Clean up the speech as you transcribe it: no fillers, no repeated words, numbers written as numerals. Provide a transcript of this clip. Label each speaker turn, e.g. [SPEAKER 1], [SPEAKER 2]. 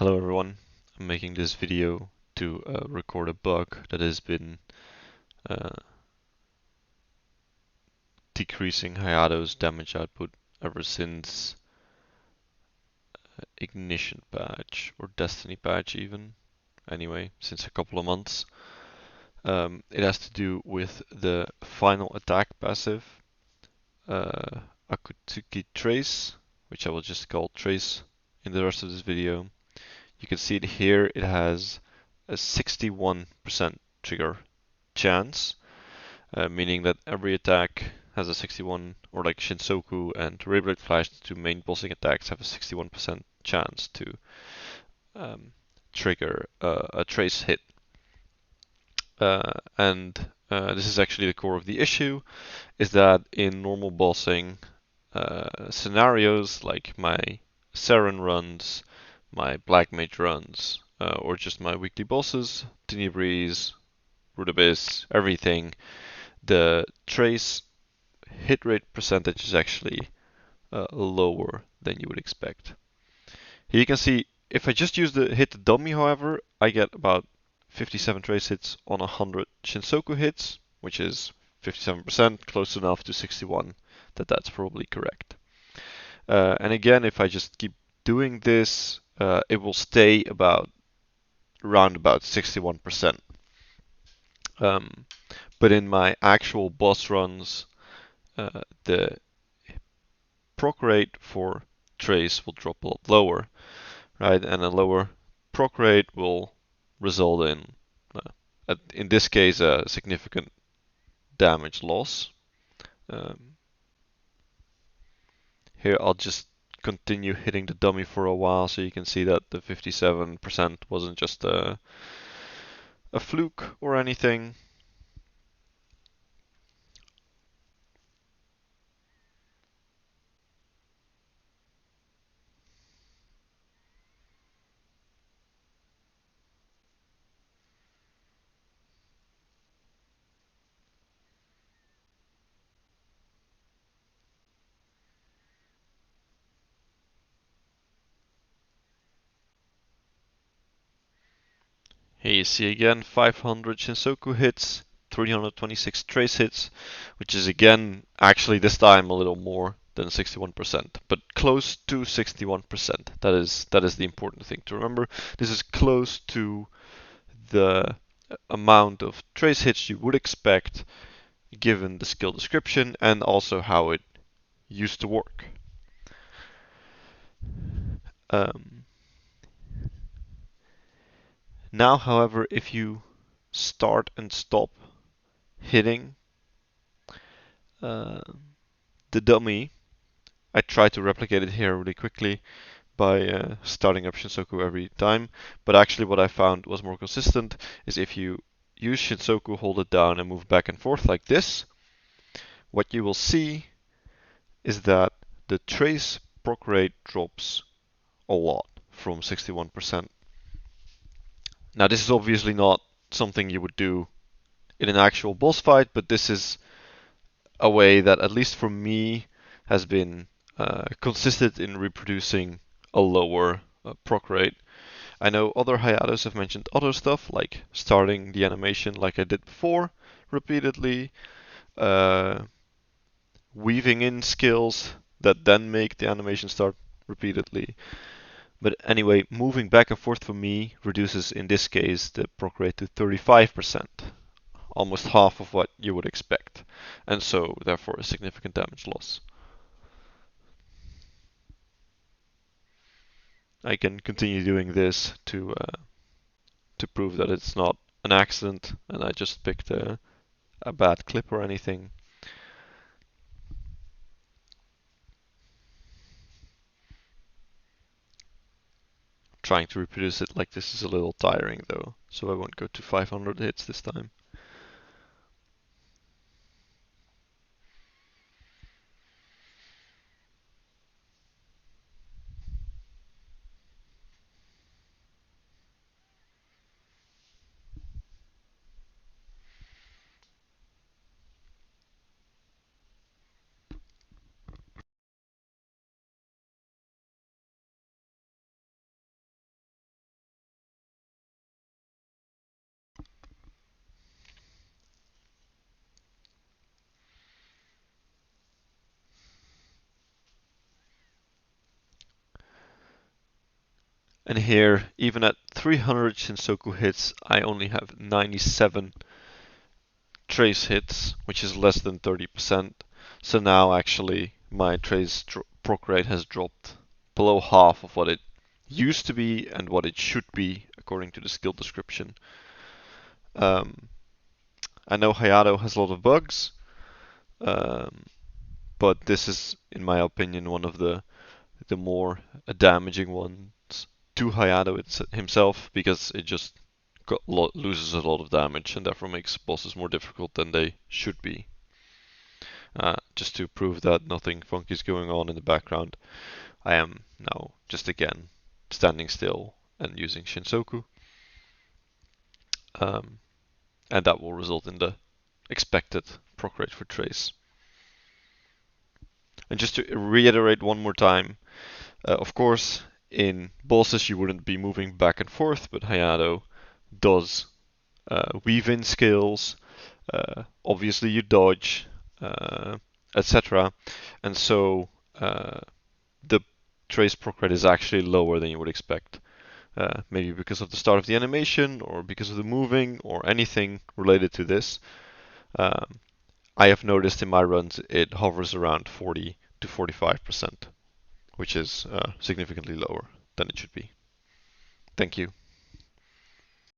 [SPEAKER 1] Hello everyone, I'm making this video to record a bug that has been uh, decreasing Hayato's damage output ever since Ignition patch, or Destiny patch even. Anyway, since a couple of months. It has to do with the final attack passive, Akutsuki Trace, which I will just call Trace in the rest of this video. You can see it here, it has a 61% trigger chance, meaning that every attack has a 61, or like Shinsoku and Ray-Blade Flash, the two main bossing attacks, have a 61% chance to trigger a trace hit. And this is actually the core of the issue, is that in normal bossing scenarios, like my Saren runs, my Black Mage runs, or just my weekly bosses, Tenebris, Root Abyss, everything, the trace hit rate percentage is actually lower than you would expect. Here you can see if I just use the hit the dummy, however, I get about 57 trace hits on 100 Shinsoku hits, which is 57%, close enough to 61 that that's probably correct. And again, if I just keep doing this, it will stay around about 61%. But in my actual boss runs, the proc rate for trace will drop a lot lower, right? And a lower proc rate will result in this case, a significant damage loss. Here I'll just continue hitting the dummy for a while so you can see that the 57% wasn't just a fluke or anything. Here you see again 500 Shinsoku hits, 326 trace hits, which is again actually this time a little more than 61%, but close to 61%. That is the important thing to remember. This is close to the amount of trace hits you would expect given the skill description and also how it used to work. Um, Now, however, if you start and stop hitting uh, the dummy, I try to replicate it here really quickly by starting up Shinsoku every time, but actually what I found was more consistent is if you use Shinsoku, hold it down and move back and forth like this, what you will see is that the trace proc rate drops a lot from 61%. Now this is obviously not something you would do in an actual boss fight, but this is a way that, at least for me, has been consistent in reproducing a lower proc rate. I know other Hayatos have mentioned other stuff, like starting the animation like I did before, repeatedly, uh, weaving in skills that then make the animation start repeatedly. But anyway, moving back and forth for me reduces, in this case, the proc rate to 35%, almost half of what you would expect, and so therefore a significant damage loss. I can continue doing this to prove that it's not an accident and I just picked a bad clip or anything. Trying to reproduce it like this is a little tiring though, so I won't go to 500 hits this time. And here, even at 300 Shinsoku hits, I only have 97 trace hits, which is less than 30%. So now actually my trace proc rate has dropped below half of what it used to be and what it should be according to the skill description. Um, I know Hayato has a lot of bugs, um, but this is, in my opinion, one of the more damaging ones to Hayato himself because it just loses a lot of damage and therefore makes bosses more difficult than they should be. Just to prove that nothing funky is going on in the background, I am now just again standing still and using Shinsoku, um, and that will result in the expected proc rate for Trace. And just to reiterate one more time, of course, in bosses you wouldn't be moving back and forth, but Hayato does weave-in skills. Obviously, you dodge, etc. And so the trace proc rate is actually lower than you would expect. Maybe because of the start of the animation, or because of the moving, or anything related to this. Um, I have noticed in my runs it hovers around 40 to 45%, which is significantly lower than it should be. Thank you.